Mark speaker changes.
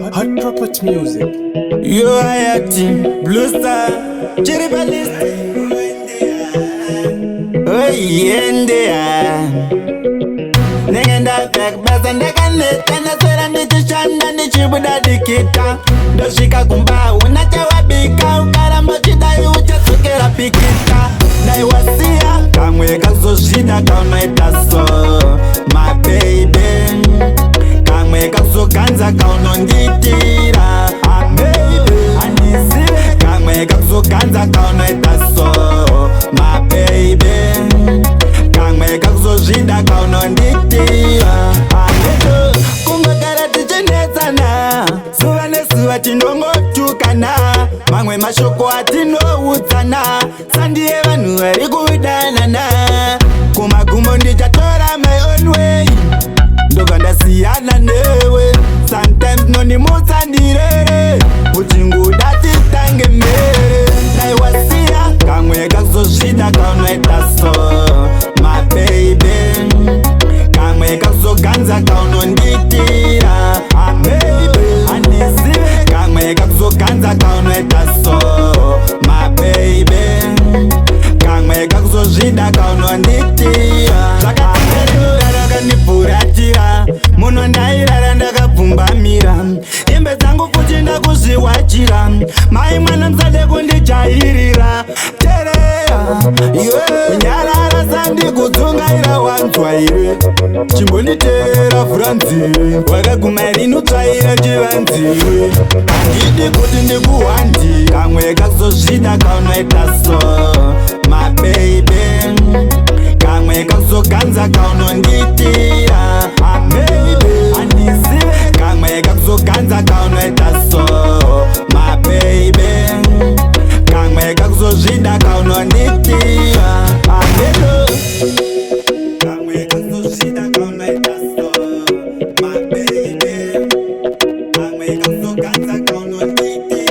Speaker 1: Hot Prophet Music.
Speaker 2: You are acting Blue Star Chiribalist. Oh yeah, nengenda back basa ndakaneta naswera ndichishanda ndichibuda dikita ndosvika kumba unachawabika ukaramba chidai uchadzokera pikita ndaiwasiya kamwe kazozvida kaunoita so my baby kamwe kazoganza kaunonditira baby kamwe kazoganza kaunoita so my baby kamwe kakuzozvinda kaunonditira kungogara tichinetsana zuva nezuva tinongotukana mamwe mashoko atinoudzana sandiye vanhu vari kuidanana kumagumo ndichatora my own way ndobva ndasiyana newe sometimes nonimutsa ndirere uchinguda titange mbere ndaiwasiya kamwe kakuzozvida kaunoita so my baby kamwe kakuzoganza kaunonditira baby andizive kamwe kakuzoganza kaunoita so my baby kamwe kakuzozvida kaunonditira zvakakandifuratira muno ndairara ndakapfumbamira imbe dzangu futi ndakuzviwachira mai mwana musade kundijairira tereya iwe nyarara sandikudzungaira wanzwa iwe chimbonditeera furanziwe wakaguma rinotsvaira chivanziwe handidi kuti ndikuhwandi kamwe kakuzozvida kaunoita so my baby kamwe kakuzoganza kaunonditira baby andizive kamwe kakuzoganza kaunoita so my baby kamwe kakuzozvida kaunonditira kamwe kakuzozvida kaunoita so my baby kamwe kakuzoganza kaunonditira